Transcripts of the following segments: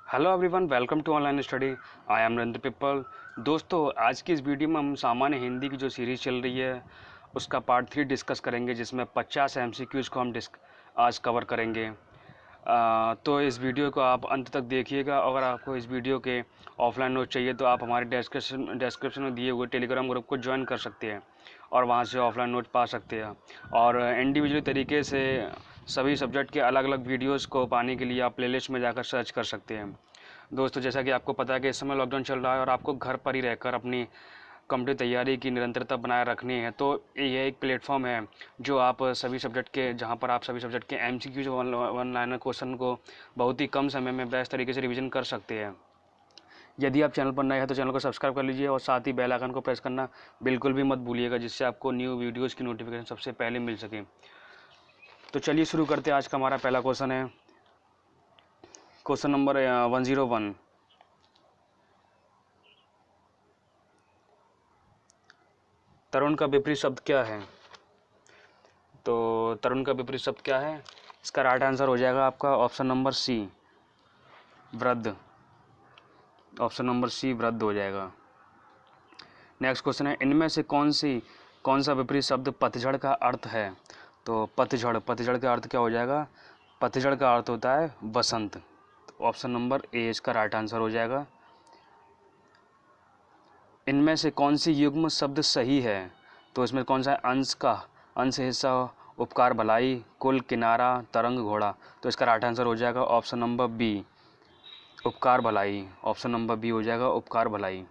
Hello everyone, welcome to online study. I am Narendra Pippal. दोस्तों, आज की इस वीडियो में हम सामान्य हिंदी की जो सीरीज़ चल रही है उसका पार्ट 3 डिस्कस करेंगे, जिसमें 50 एमसीक्यूज़ को हम आज कवर करेंगे। तो इस वीडियो को आप अंत तक देखिएगा। अगर आपको इस वीडियो के ऑफलाइन नोट चाहिए तो आप हमारे डिस्क्रिप्शन में दिए हुए टेलीग्राम ग्रुप को ज्वाइन कर सकते हैं और वहाँ से ऑफलाइन नोट पा सकते हैं। और इंडिविजुअल तरीके से सभी सब्जेक्ट के अलग अलग वीडियोस को पाने के लिए आप प्लेलिस्ट में जाकर सर्च कर सकते हैं। दोस्तों, जैसा कि आपको पता है कि इस समय लॉकडाउन चल रहा है और आपको घर पर ही रहकर अपनी कम्प्लीट तैयारी की निरंतरता बनाए रखनी है, तो यह एक प्लेटफॉर्म है जो आप सभी सब्जेक्ट के जहां पर आप सभी सब्जेक्ट के एमसीक्यू वन लाइनर क्वेश्चन को बहुत ही कम समय में बेस्ट तरीके से रिवीजन कर सकते हैं। यदि आप चैनल पर नए हैं तो चैनल को सब्सक्राइब कर लीजिए और साथ ही बेल आइकन को प्रेस करना बिल्कुल भी मत भूलिएगा, जिससे आपको न्यू वीडियोज़ की नोटिफिकेशन सबसे पहले मिल सके। तो चलिए शुरू करते हैं। आज का हमारा पहला क्वेश्चन है क्वेश्चन नंबर 101। तरुण का विपरीत शब्द क्या है? तो तरुण का विपरीत शब्द क्या है? इसका राइट आंसर हो जाएगा आपका ऑप्शन नंबर सी, वृद्ध। ऑप्शन नंबर सी, वृद्ध हो जाएगा। नेक्स्ट क्वेश्चन है, इनमें से कौन सा विपरीत शब्द पतझड़ का अर्थ है? तो पतझड़ का अर्थ क्या हो जाएगा? पतझड़ का अर्थ होता है बसंत। तो ऑप्शन नंबर ए इसका राइट आंसर हो जाएगा। इनमें से कौन सी युग्म शब्द सही है? तो इसमें कौन सा अंश, हिस्सा, उपकार, भलाई, कुल, किनारा, तरंग, घोड़ा। तो इसका राइट आंसर हो जाएगा ऑप्शन नंबर बी, उपकार भलाई। ऑप्शन नंबर बी हो जाएगा उपकार भलाई।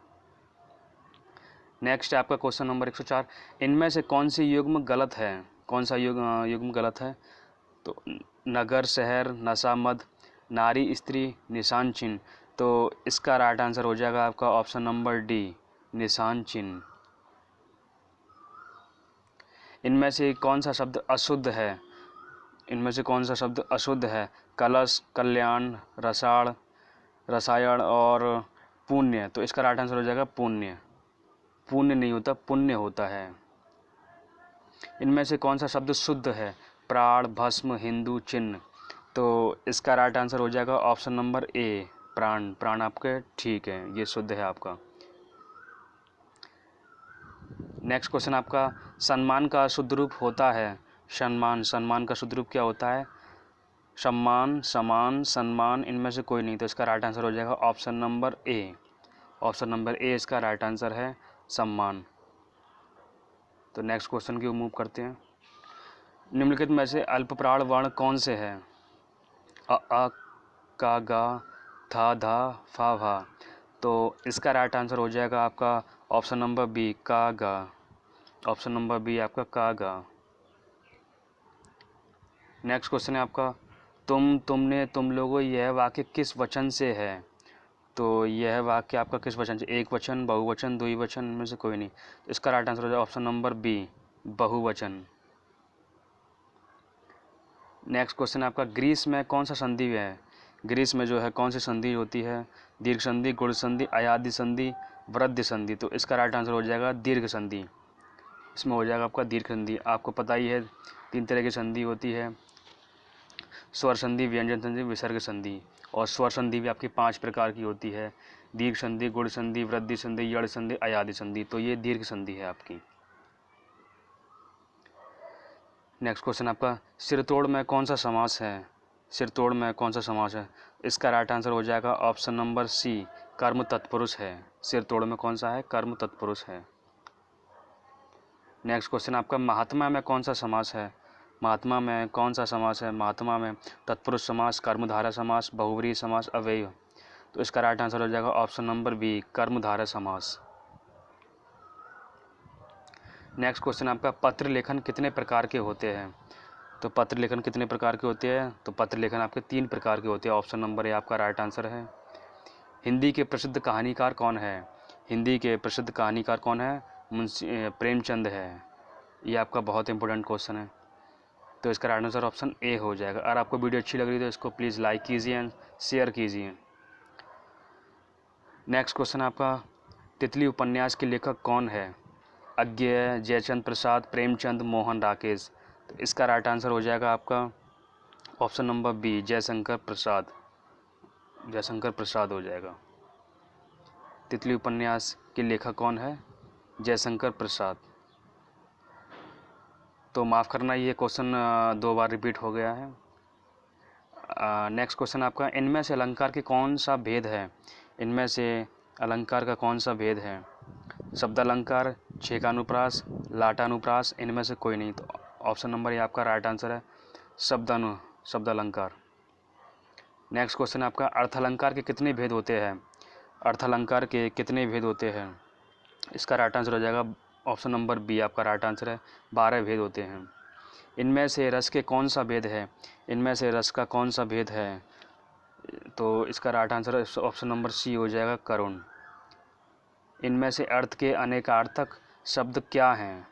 नेक्स्ट है आपका क्वेश्चन नंबर 104। इनमें से कौन सी युग्म गलत है? कौन सा युग्म गलत है? तो नगर, शहर, नशा, मद, नारी, स्त्री, निशान, चिन्ह। तो इसका राइट आंसर हो जाएगा आपका ऑप्शन नंबर डी, निशान चिन्ह। इनमें से कौन सा शब्द अशुद्ध है? इनमें से कौन सा शब्द अशुद्ध है? कलश, कल्याण, रसायन और पुण्य। तो इसका राइट आंसर हो जाएगा पुण्य। पुण्य नहीं होता, पुण्य होता है। इनमें से कौन सा शब्द शुद्ध है? प्राण, भस्म, हिंदू, चिन्ह। तो इसका राइट आंसर हो जाएगा ऑप्शन नंबर ए, प्राण। प्राण आपके ठीक है, ये शुद्ध है आपका। नेक्स्ट क्वेश्चन आपका, सम्मान का शुद्ध रूप होता है? सम्मान का शुद्ध रूप क्या होता है? सम्मान, समान, सम्मान, इनमें से कोई नहीं। तो इसका राइट आंसर हो जाएगा ऑप्शन नंबर ए। ऑप्शन नंबर ए इसका राइट आंसर है, सम्मान। तो नेक्स्ट क्वेश्चन की मूव करते हैं। निम्नलिखित में से अल्प प्राण वर्ण कौन से है? अ, का, गा, था, धा, फा, भा। तो इसका राइट आंसर हो जाएगा आपका ऑप्शन नंबर बी, का, गा। ऑप्शन नंबर बी आपका का, गा। नेक्स्ट क्वेश्चन है आपका, तुमने, तुम लोगों, यह वाक्य किस वचन से है? तो यह वाक्य आपका किस वचन से? एक वचन, बहुवचन, द्विवचन, में से कोई नहीं। तो इसका राइट आंसर हो जाएगा ऑप्शन नंबर बी, बहुवचन। नेक्स्ट क्वेश्चन आपका, ग्रीस में कौन सा संधि है? ग्रीस में जो है कौन सी संधि होती है? दीर्घ संधि, गुण संधि, अयादि संधि, वृद्धि संधि। तो इसका राइट आंसर हो जाएगा दीर्घ संधि। इसमें हो जाएगा आपका दीर्घ संधि। आपको पता ही है 3 तरह की संधि होती है, स्वर संधि, व्यंजन संधि, विसर्ग संधि। और स्वर संधि भी आपकी 5 प्रकार की होती है, दीर्घ संधि, गुण संधि, वृद्धि संधि, यड़ संधि, अयादि संधि। तो ये दीर्घ संधि है आपकी। नेक्स्ट क्वेश्चन आपका, सिरतोड़ में कौन सा समास है? सिरतोड़ में कौन सा समास है? इसका राइट आंसर हो जाएगा ऑप्शन नंबर सी, कर्म तत्पुरुष है। सिरतोड़ में कौन सा है? कर्म तत्पुरुष है। नेक्स्ट क्वेश्चन आपका, महात्मा में कौन सा समास है? महात्मा में कौन सा समास है? महात्मा में तत्पुरुष समास, कर्मधारय समास, बहुव्रीहि समास, अव्ययी। तो इसका राइट आंसर हो जाएगा ऑप्शन नंबर बी, कर्मधारय समास। नेक्स्ट क्वेश्चन आपका, पत्र लेखन कितने प्रकार के होते हैं? तो पत्र लेखन कितने प्रकार के होते हैं? तो पत्र लेखन आपके 3 प्रकार के होते हैं। ऑप्शन नंबर ए आपका राइट आंसर है। हिंदी के प्रसिद्ध कहानीकार कौन है? हिंदी के प्रसिद्ध कहानीकार कौन है? मुंशी प्रेमचंद है। ये आपका बहुत इंपॉर्टेंट क्वेश्चन है। तो इसका राइट आंसर ऑप्शन ए हो जाएगा। अगर आपको वीडियो अच्छी लग रही है तो इसको प्लीज़ लाइक कीजिए एंड शेयर कीजिए। नेक्स्ट क्वेश्चन आपका, तितली उपन्यास के लेखक कौन है? अज्ञेय, जयचंद्र प्रसाद, प्रेमचंद, मोहन राकेश। तो इसका राइट आंसर हो जाएगा आपका option number B, Jaishankar Prasad. Jaishankar Prasad हो जाएगा। तितली उपन्यास के लेखक कौन है? जयशंकर प्रसाद। तो माफ़ करना, ये क्वेश्चन 2 बार रिपीट हो गया है। नेक्स्ट क्वेश्चन आपका, इनमें से अलंकार के कौन सा भेद है? इनमें से अलंकार का कौन सा भेद है? शब्दालंकार, छेकानुप्रास, लाटानुप्रास, इनमें से कोई नहीं। तो ऑप्शन नंबर ये आपका राइट आंसर है, शब्दालंकार। नेक्स्ट क्वेश्चन आपका, अर्थालंकार के कितने भेद होते हैं? अर्थालंकार के कितने भेद होते हैं? इसका राइट आंसर हो जाएगा ऑप्शन नंबर बी, आपका राइट आंसर है, 12 भेद होते हैं। इनमें से रस के कौन सा भेद है? इनमें से रस का कौन सा भेद है? तो इसका right answer option number C हो जाएगा, करुण। इनमें से अर्थ के अनेकार्थक शब्द क्या हैं?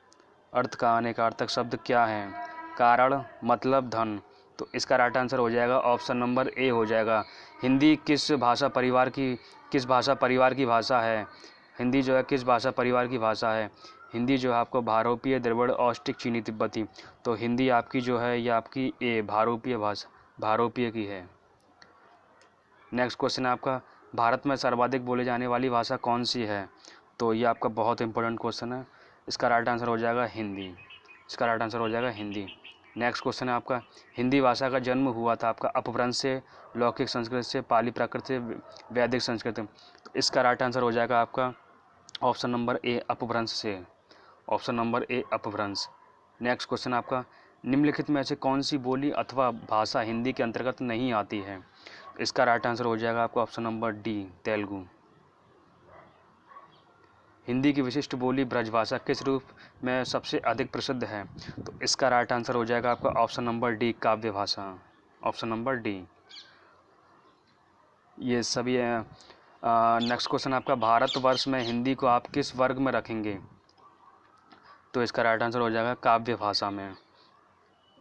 अर्थ का अनेकार्थक शब्द क्या हैं? कारण, मतलब, धन। तो इसका राइट आंसर हो जाएगा ऑप्शन नंबर ए हो जाएगा। हिंदी किस भाषा परिवार की भाषा है? हिंदी जो है किस भाषा परिवार की भाषा है? हिंदी जो है आपको भारोपीय, द्रविड़, ऑस्ट्रिक, चीनी, तिब्बती। तो हिंदी आपकी जो है ये आपकी ए भारोपीय की है। नेक्स्ट क्वेश्चन है आपका, भारत में सर्वाधिक बोले जाने वाली भाषा कौन सी है? तो ये आपका बहुत इंपॉर्टेंट क्वेश्चन है। इसका राइट आंसर हो जाएगा हिंदी। इसका राइट आंसर हो जाएगा हिंदी। नेक्स्ट क्वेश्चन है आपका, हिंदी भाषा का जन्म हुआ था आपका अपभ्रंश से, लौकिक संस्कृत से, पाली प्राकृत से, वैदिक संस्कृत। तो इसका राइट आंसर हो जाएगा आपका ऑप्शन नंबर ए, अपभ्रंश से। ऑप्शन नंबर ए, अपभ्रंश। नेक्स्ट क्वेश्चन आपका, निम्नलिखित में से कौन सी बोली अथवा भाषा हिंदी के अंतर्गत नहीं आती है? इसका राइट आंसर हो जाएगा आपका option number D, Telugu. Hindi की विशिष्ट बोली ब्रजभाषा किस रूप में सबसे अधिक प्रसिद्ध है? तो इसका राइट आंसर हो जाएगा आपका ऑप्शन नंबर डी, काव्य भाषा। Option number D. ये सभी नेक्स्ट क्वेश्चन आपका, भारतवर्ष में हिंदी को आप किस वर्ग में रखेंगे? तो इसका राइट आंसर हो जाएगा काव्य भाषा में।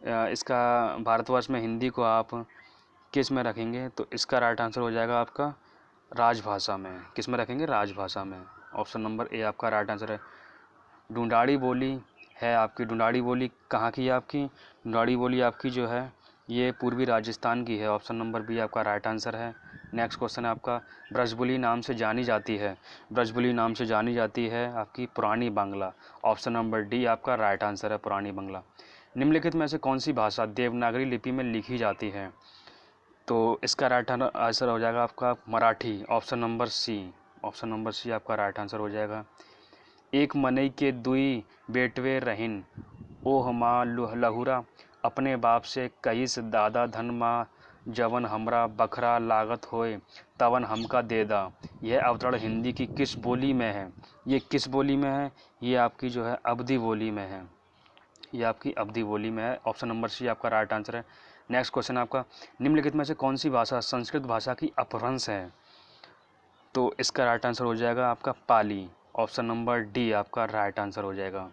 इसका भारतवर्ष में हिंदी को आप किस में रखेंगे? तो इसका राइट आंसर हो जाएगा आपका राजभाषा में। किस में रखेंगे? राजभाषा में। ऑप्शन नंबर ए आपका राइट आंसर है। ढूंढाड़ी बोली है आपकी, ढूंढाड़ी बोली कहाँ की है आपकी? ढूंढाड़ी बोली आपकी जो है ये पूर्वी राजस्थान की है। ऑप्शन नंबर बी आपका राइट आंसर है। नेक्स्ट क्वेश्चन है आपका, ब्रजबुली नाम से जानी जाती है, ब्रजबुली नाम से जानी जाती है आपकी पुरानी बांग्ला। ऑप्शन नंबर डी आपका राइट आंसर है, पुरानी बांग्ला। निम्नलिखित में से कौन सी भाषा देवनागरी लिपि में लिखी जाती है? तो इसका राइट आंसर हो जाएगा आपका Marathi. Option number C. Option number C आपका राइट आंसर हो जाएगा। एक मनई के दुई बेटवे रहिन, ओह माँ लहुरा, अपने बाप से कईस दादा, धन माँ जवन हमरा बखरा लागत होए, तवन हमका देदा। यह अवतरण हिंदी की किस बोली में है? ये किस बोली में है? ये आपकी जो है अवधी बोली में है। ये आपकी अवधी बोली में है। ऑप्शन नंबर सी आपका राइट आंसर है। नेक्स्ट क्वेश्चन आपका, निम्नलिखित में से कौन सी भाषा संस्कृत भाषा की अपभ्रंश है? तो इसका राइट आंसर हो जाएगा आपका पाली। ऑप्शन नंबर डी आपका राइट आंसर हो जाएगा।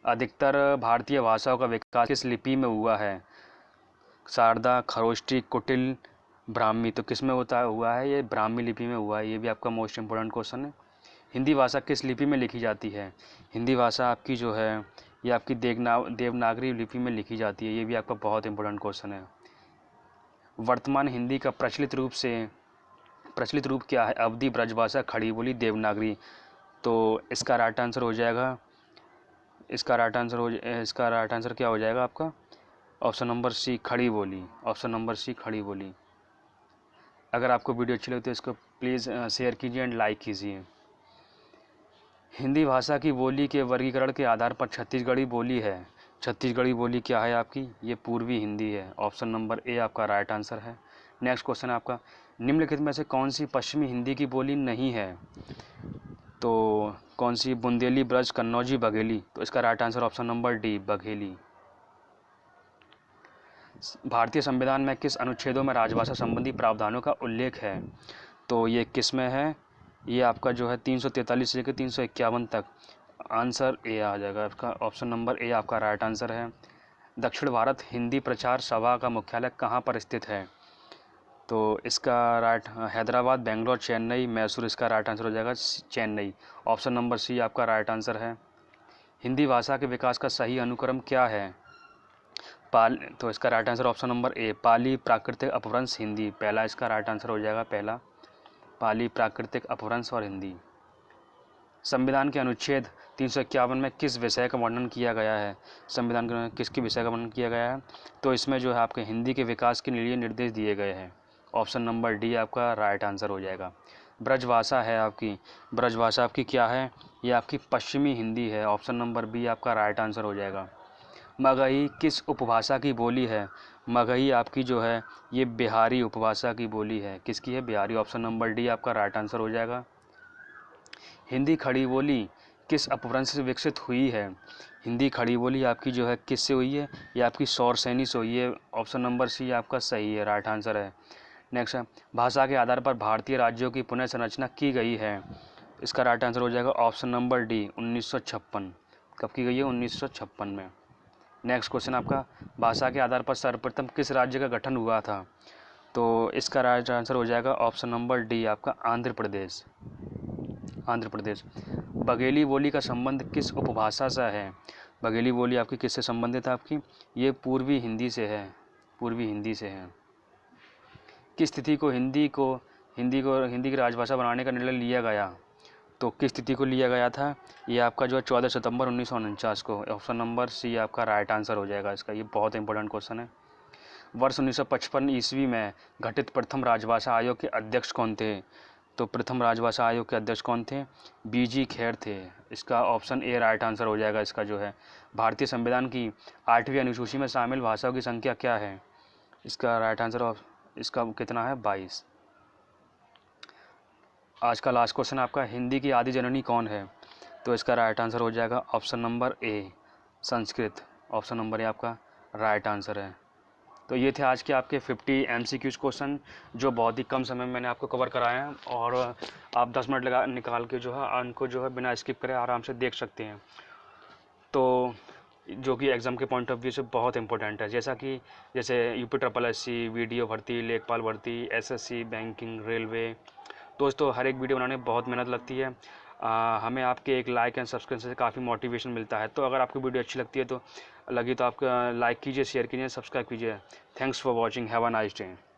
अधिकतर भारतीय भाषाओं का विकास किस लिपि में हुआ है? शारदा, खरोष्टी, कुटिल, ब्राह्मी। तो किस में हुआ है? ये ब्राह्मी लिपि में हुआ है। ये भी आपका मोस्ट इंपोर्टेंट क्वेश्चन है। हिंदी भाषा किस लिपि में लिखी जाती है? हिंदी भाषा आपकी जो है ये आपकी देवनागरी लिपि में लिखी जाती है। ये भी आपका बहुत इंपॉर्टेंट क्वेश्चन है। वर्तमान हिंदी का प्रचलित रूप क्या है? अवधी, ब्रजभाषा, खड़ी बोली, देवनागरी। तो इसका राइट आंसर हो जाएगा, इसका राइट आंसर क्या हो जाएगा आपका? ऑप्शन नंबर सी, खड़ी बोली। ऑप्शन नंबर सी, खड़ी बोली। अगर आपको वीडियो अच्छी लगे तो इसको प्लीज़ शेयर कीजिए एंड लाइक कीजिए। हिंदी भाषा की बोली के वर्गीकरण के आधार पर छत्तीसगढ़ी बोली है। छत्तीसगढ़ी बोली क्या है आपकी? ये पूर्वी हिंदी है। ऑप्शन नंबर ए आपका राइट आंसर है। नेक्स्ट क्वेश्चन है आपका, निम्नलिखित में से कौन सी पश्चिमी हिंदी की बोली नहीं है? तो कौन सी? बुंदेली, ब्रज, कन्नौजी, बघेली। तो इसका right answer option number D, Bagheli. भारतीय संविधान में किस अनुच्छेदों में राजभाषा संबंधी प्रावधानों का उल्लेख है? तो ये किस में है? ये आपका जो है 343 से लेकर 351 तक। आंसर ए आ जाएगा आपका। ऑप्शन नंबर ए आपका राइट आंसर है। दक्षिण भारत हिंदी प्रचार सभा का मुख्यालय कहाँ पर स्थित है? तो इसका राइट हैदराबाद, बेंगलोर, चेन्नई, मैसूर। इसका राइट आंसर हो जाएगा चेन्नई। ऑप्शन नंबर सी आपका राइट आंसर है। हिंदी भाषा के विकास का सही अनुक्रम क्या है? तो इसका right answer option number A, Pali प्राकृतिक अपभ्रंश हिंदी। पहला इसका राइट आंसर हो जाएगा, पहला पाली प्राकृतिक अपभ्रंश और हिंदी। संविधान के अनुच्छेद 351 में किस विषय का वर्णन किया गया है? संविधान के किसके विषय का वर्णन किया गया है? तो इसमें जो है आपके हिंदी के विकास के लिए निर्देश दिए गए हैं। ऑप्शन नंबर डी आपका राइट आंसर हो जाएगा। ब्रजभाषा है आपकी, ब्रजभाषा आपकी क्या है? ये आपकी पश्चिमी हिंदी है। ऑप्शन नंबर बी आपका राइट आंसर हो जाएगा। मगही किस उपभाषा की बोली है? मगही आपकी जो है ये बिहारी उपभाषा की बोली है। किसकी है? बिहारी। ऑप्शन नंबर डी आपका राइट आंसर हो जाएगा। हिंदी खड़ी बोली किस अपभ्रंश से विकसित हुई है? हिंदी खड़ी बोली आपकी जो है किससे हुई है? ये आपकी शौरसेनी से हुई है। ऑप्शन नंबर सी आपका सही है, राइट आंसर है। नेक्स्ट है, भाषा के आधार पर भारतीय राज्यों की पुनः संरचना की गई है। इसका राइट आंसर हो जाएगा ऑप्शन नंबर डी 1956। कब की गई है? 1956 में। नेक्स्ट क्वेश्चन आपका, भाषा के आधार पर सर्वप्रथम किस राज्य का गठन हुआ था? तो इसका राइट आंसर हो जाएगा ऑप्शन नंबर डी आपका आंध्र प्रदेश। आंध्र प्रदेश। बघेली बोली का संबंध किस उपभाषा से है? बघेली बोली आपकी किससे संबंधित है? आपकी ये पूर्वी हिंदी से है, पूर्वी हिंदी से है। किस तिथि को हिंदी की राजभाषा बनाने का निर्णय लिया गया? तो किस तिथि को लिया गया था? ये आपका जो है 14 सितंबर 1949 को। ऑप्शन नंबर सी आपका राइट आंसर हो जाएगा इसका। ये बहुत इंपॉर्टेंट क्वेश्चन है। वर्ष 1955 ईस्वी में गठित प्रथम राजभाषा आयोग के अध्यक्ष कौन थे? तो प्रथम राजभाषा आयोग के अध्यक्ष कौन थे? बीजी खैर थे। इसका ऑप्शन ए राइट आंसर हो जाएगा इसका जो है। भारतीय संविधान की 8वीं अनुसूची में शामिल भाषाओं की संख्या क्या है? इसका राइट आंसर इसका कितना है? 22। आज का लास्ट क्वेश्चन आपका, हिंदी की आदि जननी कौन है? तो इसका राइट आंसर हो जाएगा ऑप्शन नंबर ए संस्कृत। ऑप्शन नंबर ए आपका राइट आंसर है। तो ये थे आज के आपके 50 MCQs क्वेश्चन जो बहुत ही कम समय में मैंने आपको कवर कराए हैं, और आप 10 मिनट निकाल के जो है उनको जो है बिना स्किप करे आराम से देख सकते हैं। तो जो कि एग्ज़ाम के पॉइंट ऑफ व्यू से बहुत इंपॉर्टेंट है, जैसे UPSSC, वीडियो भर्ती, लेखपाल भर्ती, SSC, बैंकिंग, रेलवे। दोस्तों हर एक वीडियो बनाने में बहुत मेहनत लगती है। हमें आपके एक लाइक एंड सब्सक्रिप्शन से काफ़ी मोटिवेशन मिलता है। तो अगर आपको वीडियो अच्छी लगती है तो आप लाइक कीजिए, शेयर कीजिए, सब्सक्राइब कीजिए। Thanks for watching, have a nice day.